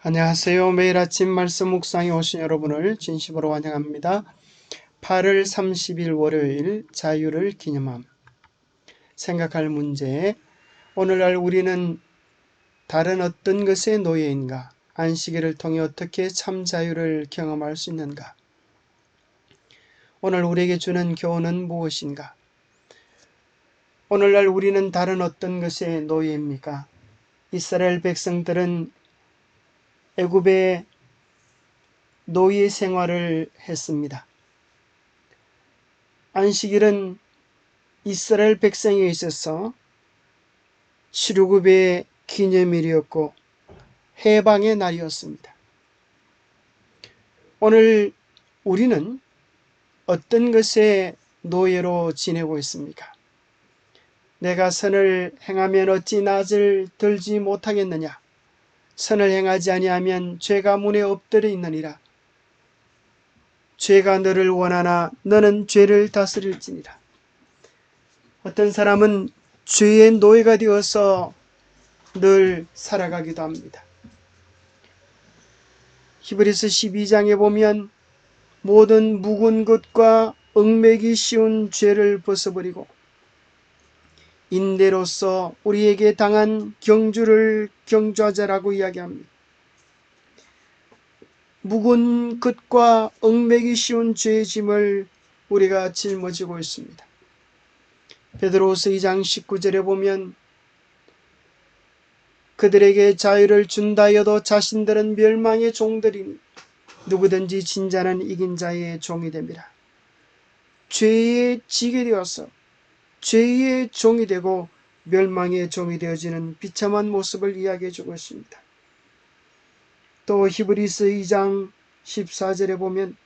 안녕하세요. 매일 아침 말씀 묵상에 오신 여러분을 진심으로 환영합니다. 8월 30일 월요일 자유를 기념함. 생각할 문제. 오늘날 우리는 다른 어떤 것의 노예인가? 안식일을 통해 어떻게 참 자유를 경험할 수 있는가? 오늘 우리에게 주는 교훈은 무엇인가? 오늘날 우리는 다른 어떤 것의 노예입니까? 이스라엘 백성들은 애굽의 노예 생활을 했습니다. 안식일은 이스라엘 백성에 있어서 출애굽의 기념일이었고 해방의 날이었습니다. 오늘 우리는 어떤 것의 노예로 지내고 있습니까? 내가 선을 행하면 어찌 낯을 들지 못하겠느냐? 선을 행하지 아니하면 죄가 문에 엎드려 있느니라. 죄가 너를 원하나 너는 죄를 다스릴지니라. 어떤 사람은 죄의 노예가 되어서 늘 살아가기도 합니다. 히브리서 12장에 보면 모든 묵은 것과 얽매기 쉬운 죄를 벗어버리고 인대로서 우리에게 당한 경주를 경주하자라고 이야기합니다. 묵은 것과 얽매기 쉬운 죄의 짐을 우리가 짊어지고 있습니다. 베드로후서 2장 19절에 보면 그들에게 자유를 준다 하여도 자신들은 멸망의 종들이니 누구든지 진자는 이긴 자의 종이 됩니다. 죄에 지게 되어서 죄의 종이 되고 멸망의 종이 되어지는 비참한 모습을 이야기해 주고 있습니다. 또 히브리서 2장 14절에 보면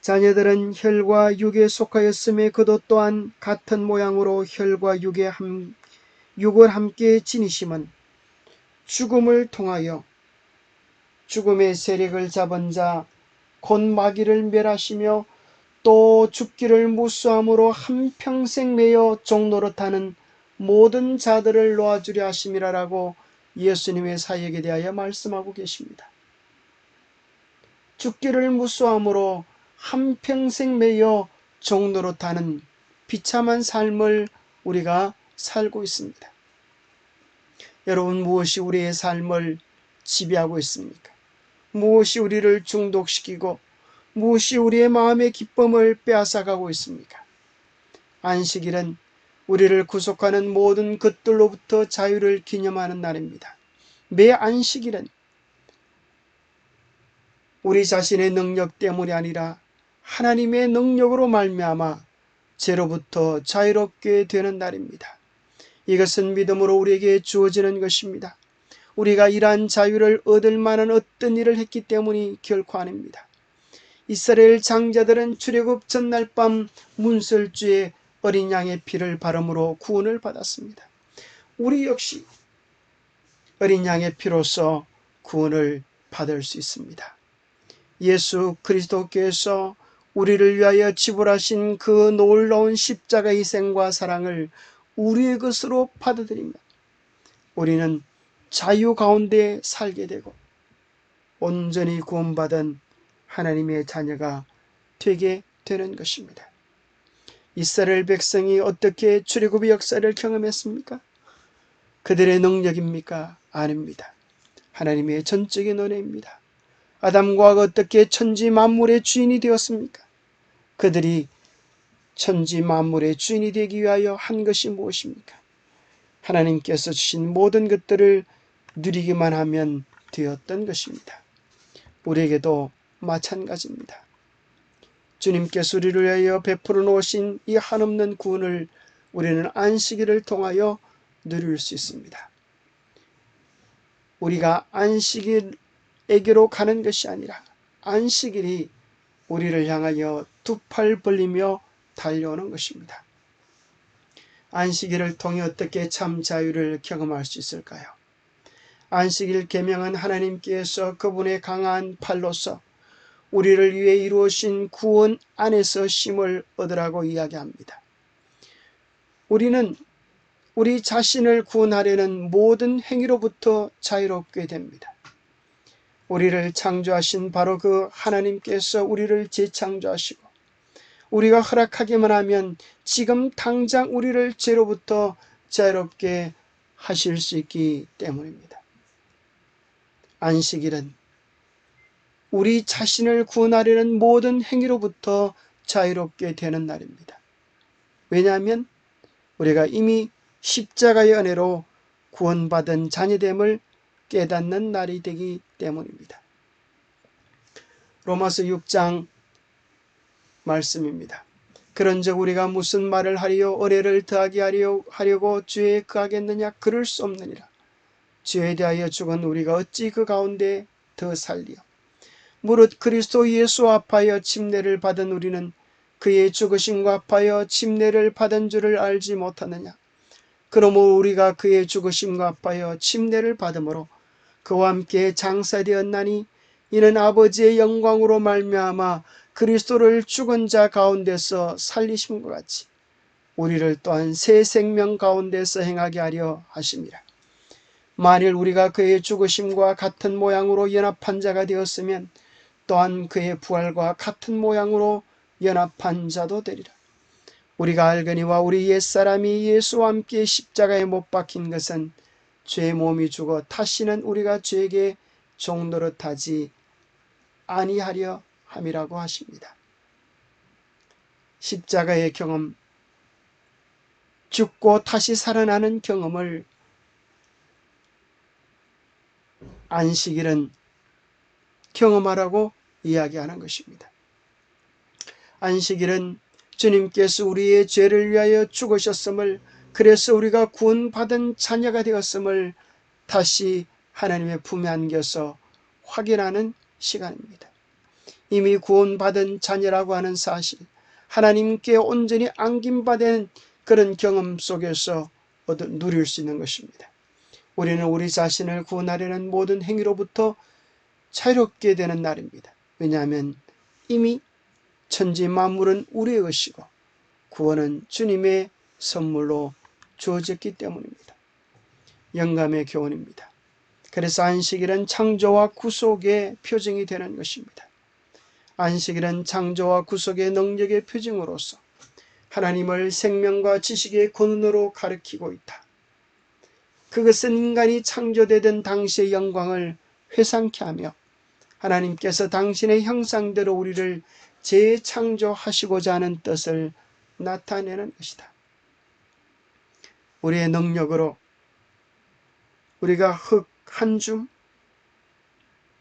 자녀들은 혈과 육에 속하였음에 그도 또한 같은 모양으로 혈과 육을 함께 지니심은 죽음을 통하여 죽음의 세력을 잡은 자 곧 마귀를 멸하시며 또 죽기를 무수함으로 한평생 매여 종노릇하는 모든 자들을 놓아주려 하심이라라고 예수님의 사역에 대하여 말씀하고 계십니다. 죽기를 무수함으로 한평생 매여 종노릇하는 비참한 삶을 우리가 살고 있습니다. 여러분, 무엇이 우리의 삶을 지배하고 있습니까? 무엇이 우리를 중독시키고 무엇이 우리의 마음의 기쁨을 빼앗아가고 있습니까? 안식일은 우리를 구속하는 모든 것들로부터 자유를 기념하는 날입니다. 매 안식일은 우리 자신의 능력 때문이 아니라 하나님의 능력으로 말미암아 죄로부터 자유롭게 되는 날입니다. 이것은 믿음으로 우리에게 주어지는 것입니다. 우리가 이러한 자유를 얻을 만한 어떤 일을 했기 때문이 결코 아닙니다. 이스라엘 장자들은 출애굽 전날 밤 문설주에 어린 양의 피를 바름으로 구원을 받았습니다. 우리 역시 어린 양의 피로서 구원을 받을 수 있습니다. 예수 그리스도께서 우리를 위하여 지불하신 그 놀라운 십자가 희생과 사랑을 우리의 것으로 받아들이며 우리는 자유 가운데 살게 되고 온전히 구원받은 하나님의 자녀가 되게 되는 것입니다. 이스라엘 백성이 어떻게 출애굽의 역사를 경험했습니까? 그들의 능력입니까? 아닙니다. 하나님의 전적인 은혜입니다. 아담과 하와가 어떻게 천지 만물의 주인이 되었습니까? 그들이 천지 만물의 주인이 되기 위하여 한 것이 무엇입니까? 하나님께서 주신 모든 것들을 누리기만 하면 되었던 것입니다. 우리에게도 마찬가지입니다. 주님께서 우리를 위하여 베풀어 놓으신 이 한없는 구원을 우리는 안식일을 통하여 누릴 수 있습니다. 우리가 안식일에게로 가는 것이 아니라 안식일이 우리를 향하여 두 팔 벌리며 달려오는 것입니다. 안식일을 통해 어떻게 참 자유를 경험할 수 있을까요? 안식일 계명은 하나님께서 그분의 강한 팔로서 우리를 위해 이루어진 구원 안에서 쉼을 얻으라고 이야기합니다. 우리는 우리 자신을 구원하려는 모든 행위로부터 자유롭게 됩니다. 우리를 창조하신 바로 그 하나님께서 우리를 재창조하시고 우리가 허락하기만 하면 지금 당장 우리를 죄로부터 자유롭게 하실 수 있기 때문입니다. 안식일은 우리 자신을 구원하려는 모든 행위로부터 자유롭게 되는 날입니다. 왜냐하면 우리가 이미 십자가의 은혜로 구원받은 자녀됨을 깨닫는 날이 되기 때문입니다. 로마서 6장 말씀입니다. 그런즉 우리가 무슨 말을 하리요 은혜를 더하게 하려고 죄에 거하겠느냐? 그럴 수 없느니라. 죄에 대하여 죽은 우리가 어찌 그 가운데 더 살리요? 무릇 그리스도 예수 합하여 침례를 받은 우리는 그의 죽으심과 합하여 침례를 받은 줄을 알지 못하느냐? 그러므로 우리가 그의 죽으심과 합하여 침례를 받음으로 그와 함께 장사되었나니 이는 아버지의 영광으로 말미암아 그리스도를 죽은 자 가운데서 살리심과 같이 우리를 또한 새 생명 가운데서 행하게 하려 하심이라. 만일 우리가 그의 죽으심과 같은 모양으로 연합한 자가 되었으면 또한 그의 부활과 같은 모양으로 연합한 자도 되리라. 우리가 알거니와 우리 옛사람이 예수와 함께 십자가에 못 박힌 것은 죄의 몸이 죽어 다시는 우리가 죄에게 종노릇하지 아니하려 함이라고 하십니다. 십자가의 경험, 죽고 다시 살아나는 경험을 안식일은 경험하라고 이야기하는 것입니다. 안식일은 주님께서 우리의 죄를 위하여 죽으셨음을, 그래서 우리가 구원받은 자녀가 되었음을 다시 하나님의 품에 안겨서 확인하는 시간입니다. 이미 구원받은 자녀라고 하는 사실, 하나님께 온전히 안김받은 그런 경험 속에서 누릴 수 있는 것입니다. 우리는 우리 자신을 구원하려는 모든 행위로부터 자유롭게 되는 날입니다. 왜냐하면 이미 천지 만물은 우리의 것이고 구원은 주님의 선물로 주어졌기 때문입니다. 영감의 교훈입니다. 그래서 안식일은 창조와 구속의 표징이 되는 것입니다. 안식일은 창조와 구속의 능력의 표징으로서 하나님을 생명과 지식의 근원으로 가리키고 있다. 그것은 인간이 창조되던 당시의 영광을 회상케 하며 하나님께서 당신의 형상대로 우리를 재창조하시고자 하는 뜻을 나타내는 것이다. 우리의 능력으로 우리가 흙 한 줌,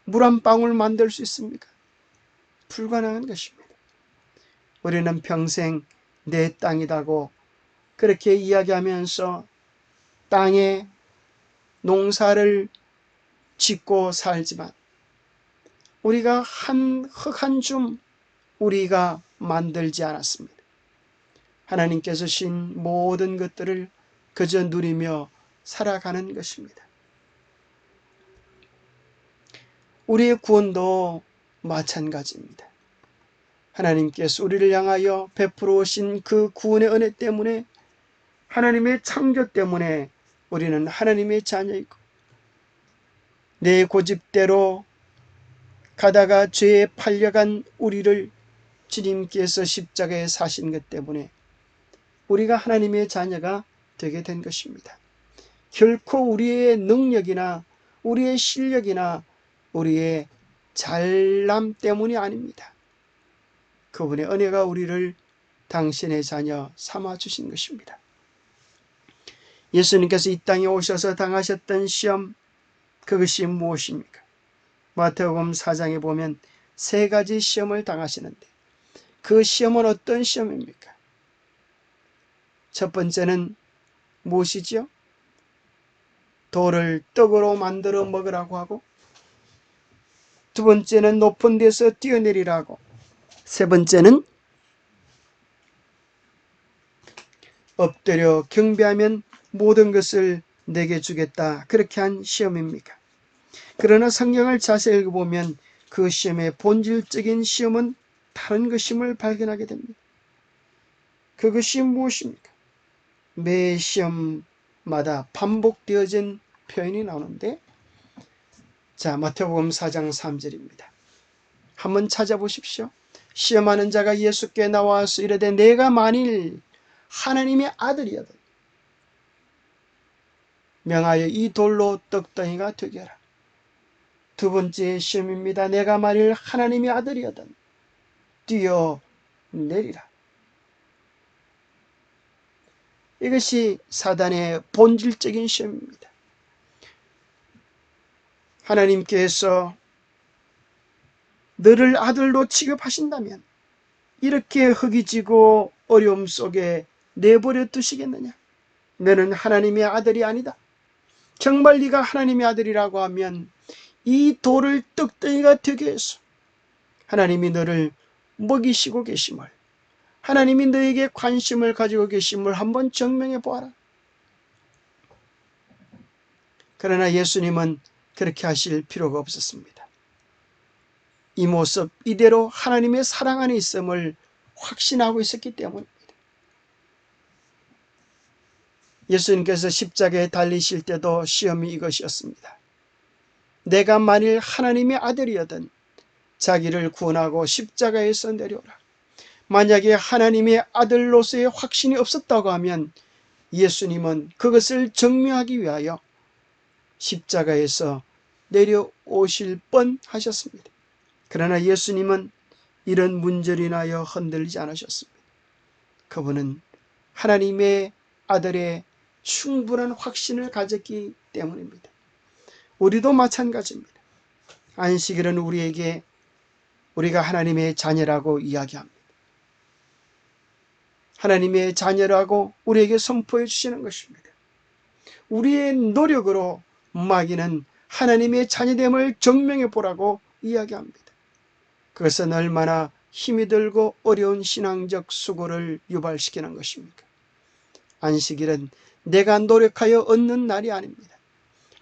물 한 방울 만들 수 있습니까? 불가능한 것입니다. 우리는 평생 내 땅이라고 그렇게 이야기하면서 땅에 농사를 짓고 살지만 우리가 흙 한 줌 우리가 만들지 않았습니다. 하나님께서 신 모든 것들을 그저 누리며 살아가는 것입니다. 우리의 구원도 마찬가지입니다. 하나님께서 우리를 향하여 베풀어 오신 그 구원의 은혜 때문에, 하나님의 창조 때문에 우리는 하나님의 자녀이고, 내 고집대로 가다가 죄에 팔려간 우리를 주님께서 십자가에 사신 것 때문에 우리가 하나님의 자녀가 되게 된 것입니다. 결코 우리의 능력이나 우리의 실력이나 우리의 잘남 때문이 아닙니다. 그분의 은혜가 우리를 당신의 자녀 삼아주신 것입니다. 예수님께서 이 땅에 오셔서 당하셨던 시험, 그것이 무엇입니까? 마태복음 4장에 보면 3가지 시험을 당하시는데 그 시험은 어떤 시험입니까? 첫 번째는 무엇이죠? 돌을 떡으로 만들어 먹으라고 하고, 두 번째는 높은 데서 뛰어내리라고, 세 번째는 엎드려 경배하면 모든 것을 내게 주겠다, 그렇게 한 시험입니까? 그러나 성경을 자세히 읽어보면 그 시험의 본질적인 시험은 다른 것임을 발견하게 됩니다. 그것이 무엇입니까? 매 시험 마다 반복되어진 표현이 나오는데, 자, 마태복음 4장 3절입니다. 한번 찾아보십시오. 시험하는 자가 예수께 나와서 이르되 내가 만일 하나님의 아들이여든 명하여 이 돌로 떡덩이가 되게 하라. 두 번째 시험입니다. 내가 만일 하나님의 아들이여든 뛰어내리라. 이것이 사단의 본질적인 시험입니다. 하나님께서 너를 아들로 취급하신다면 이렇게 허기지고 어려움 속에 내버려 두시겠느냐? 너는 하나님의 아들이 아니다. 정말 네가 하나님의 아들이라고 하면 이 돌을 떡덩이가 되게 해서 하나님이 너를 먹이시고 계심을, 하나님이 너에게 관심을 가지고 계심을 한번 증명해 보아라. 그러나 예수님은 그렇게 하실 필요가 없었습니다. 이 모습 이대로 하나님의 사랑 안에 있음을 확신하고 있었기 때문입니다. 예수님께서 십자가에 달리실 때도 시험이 이것이었습니다. 내가 만일 하나님의 아들이여든 자기를 구원하고 십자가에서 내려오라. 만약에 하나님의 아들로서의 확신이 없었다고 하면 예수님은 그것을 증명하기 위하여 십자가에서 내려오실 뻔하셨습니다. 그러나 예수님은 이런 문제로 인하여 흔들리지 않으셨습니다. 그분은 하나님의 아들의 충분한 확신을 가졌기 때문입니다. 우리도 마찬가지입니다. 안식일은 우리에게 우리가 하나님의 자녀라고 이야기합니다. 하나님의 자녀라고 우리에게 선포해 주시는 것입니다. 우리의 노력으로 마귀는 하나님의 자녀됨을 증명해 보라고 이야기합니다. 그것은 얼마나 힘이 들고 어려운 신앙적 수고를 유발시키는 것입니까? 안식일은 내가 노력하여 얻는 날이 아닙니다.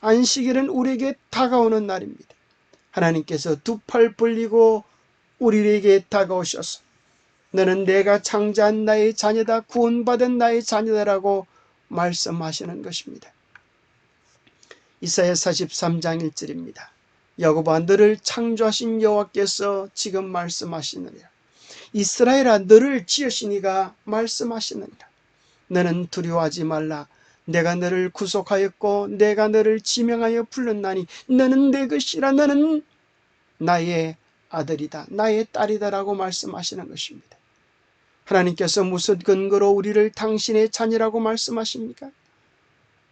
안식일은 우리에게 다가오는 날입니다. 하나님께서 두 팔 벌리고 우리에게 다가오셔서 너는 내가 창조한 나의 자녀다, 구원받은 나의 자녀다라고 말씀하시는 것입니다. 이사야 43장 1절입니다. 야곱아 너를 창조하신 여호와께서 지금 말씀하시느니라. 이스라엘아 너를 지으신 이가 말씀하시느니라. 너는 두려워하지 말라. 내가 너를 구속하였고 내가 너를 지명하여 불렀나니 너는 내 것이라. 너는 나의 아들이다, 나의 딸이다라고 말씀하시는 것입니다. 하나님께서 무슨 근거로 우리를 당신의 자녀라고 말씀하십니까?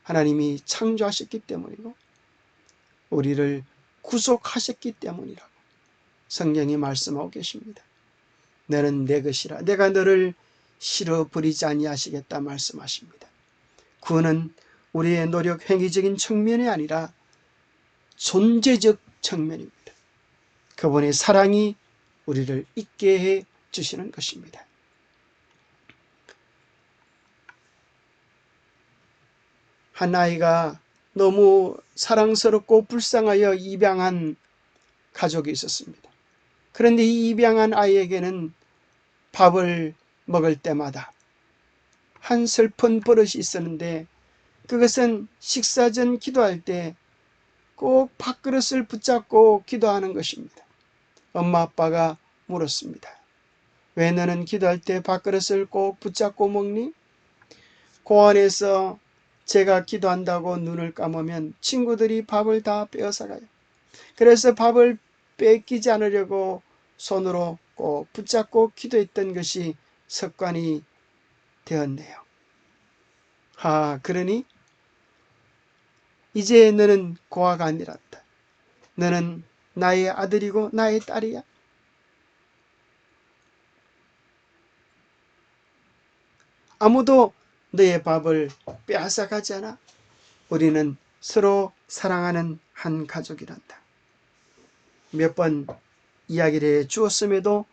하나님이 창조하셨기 때문이고 우리를 구속하셨기 때문이라고 성경이 말씀하고 계십니다. 너는 내 것이라. 내가 너를 실어버리지 아니하시겠다 말씀하십니다. 구원은 우리의 노력 행위적인 측면이 아니라 존재적 측면입니다. 그분의 사랑이 우리를 있게 해 주시는 것입니다. 한 아이가 너무 사랑스럽고 불쌍하여 입양한 가족이 있었습니다. 그런데 이 입양한 아이에게는 밥을 먹을 때마다 한 슬픈 버릇이 있었는데 그것은 식사 전 기도할 때 꼭 밥그릇을 붙잡고 기도하는 것입니다. 엄마 아빠가 물었습니다. 왜 너는 기도할 때 밥그릇을 꼭 붙잡고 먹니? 고안에서 제가 기도한다고 눈을 감으면 친구들이 밥을 다 빼앗아가요. 그래서 밥을 뺏기지 않으려고 손으로 꼭 붙잡고 기도했던 것이 습관이 되었네요. 그러니 이제 너는 고아가 아니란다. 너는 나의 아들이고 나의 딸이야. 아무도 너의 밥을 빼앗아가지 않아. 우리는 서로 사랑하는 한 가족이란다. 몇 번 이야기를 해 주었음에도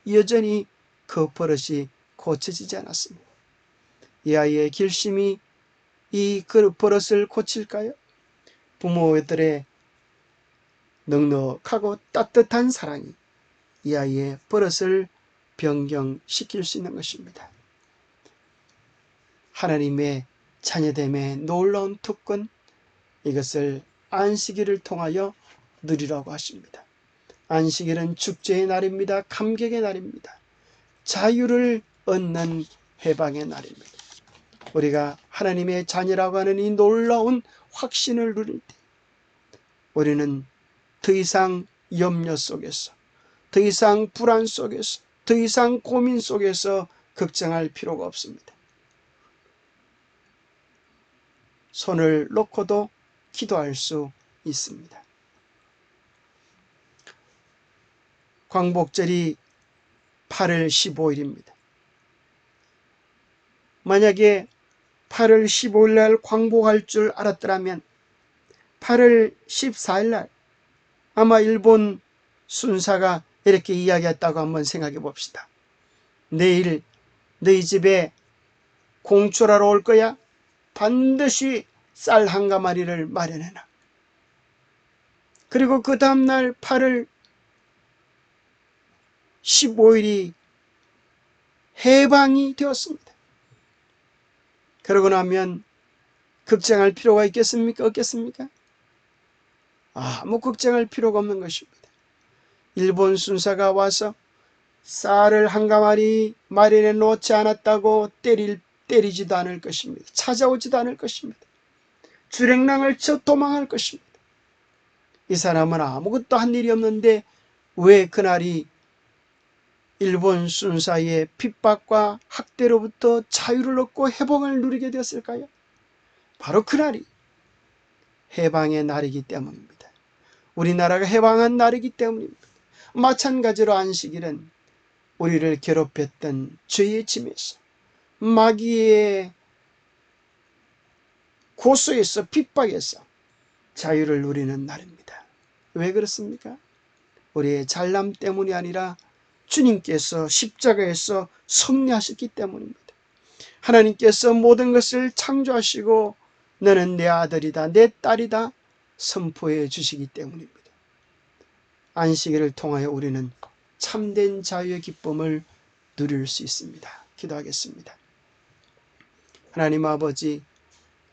여전히 그 버릇이 고쳐지지 않았습니다. 이 아이의 결심이 이 버릇을 고칠까요? 부모들의 넉넉하고 따뜻한 사랑이 이 아이의 버릇을 변경시킬 수 있는 것입니다. 하나님의 자녀됨의 놀라운 특권, 이것을 안식일을 통하여 누리라고 하십니다. 안식일은 축제의 날입니다. 감격의 날입니다. 자유를 얻는 해방의 날입니다. 우리가 하나님의 자녀라고 하는 이 놀라운 확신을 누릴 때 우리는 더 이상 염려 속에서, 더 이상 불안 속에서, 더 이상 고민 속에서 걱정할 필요가 없습니다. 손을 놓고도 기도할 수 있습니다. 광복절이 8월 15일입니다. 만약에 8월 15일 날 광복할 줄 알았더라면 8월 14일 날 아마 일본 순사가 이렇게 이야기했다고 한번 생각해 봅시다. 내일 너희 집에 공출하러 올 거야? 반드시 쌀 한 가마리를 마련해놔. 그리고 그 다음날 8월 15일이 해방이 되었습니다. 그러고 나면 걱정할 필요가 있겠습니까? 없겠습니까? 아무 걱정할 필요가 없는 것입니다. 일본 순사가 와서 쌀을 한 가마리 마련해 놓지 않았다고 때리지도 않을 것입니다. 찾아오지도 않을 것입니다. 주랭랑을 쳐 도망할 것입니다. 이 사람은 아무것도 한 일이 없는데 왜 그날이 일본 순사의 핍박과 학대로부터 자유를 얻고 해방을 누리게 되었을까요? 바로 그날이 해방의 날이기 때문입니다. 우리나라가 해방한 날이기 때문입니다. 마찬가지로 안식일은 우리를 괴롭혔던 죄의 짐에서, 마귀의 고소에서, 핍박에서 자유를 누리는 날입니다. 왜 그렇습니까? 우리의 잘남 때문이 아니라 주님께서 십자가에서 승리하셨기 때문입니다. 하나님께서 모든 것을 창조하시고 너는 내 아들이다, 내 딸이다 선포해 주시기 때문입니다. 안식일을 통하여 우리는 참된 자유의 기쁨을 누릴 수 있습니다. 기도하겠습니다. 하나님 아버지,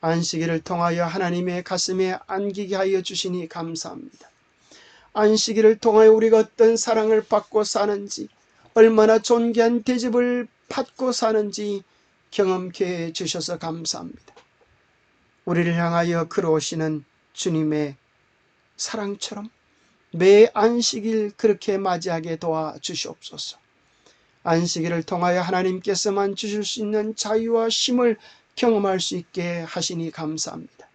안식일을 통하여 하나님의 가슴에 안기게 하여 주시니 감사합니다. 안식일을 통하여 우리가 어떤 사랑을 받고 사는지, 얼마나 존귀한 대접을 받고 사는지 경험케 해 주셔서 감사합니다. 우리를 향하여 걸어오시는 주님의 사랑처럼 매 안식일 그렇게 맞이하게 도와주시옵소서. 안식일을 통하여 하나님께서만 주실 수 있는 자유와 쉼을 경험할 수 있게 하시니 감사합니다.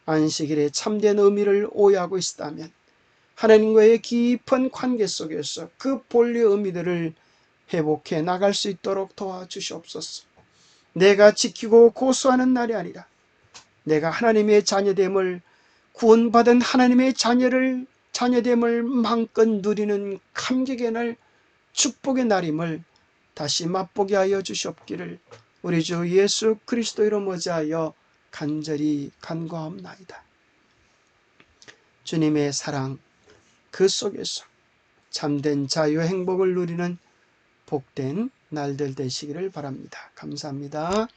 안식일의 참된 의미를 오해하고 있다면 하나님과의 깊은 관계 속에서 그 본래의 의미들을 회복해 나갈 수 있도록 도와주시옵소서. 내가 지키고 고수하는 날이 아니라 내가 하나님의 자녀됨을, 구원받은 하나님의 자녀됨을 마음껏 누리는 감격의 날, 축복의 날임을 다시 맛보게 하여 주시옵기를 우리 주 예수 그리스도 이름 의지하여 간절히 간구하옵나이다. 주님의 사랑 그 속에서 참된 자유의 행복을 누리는 복된 날들 되시기를 바랍니다. 감사합니다.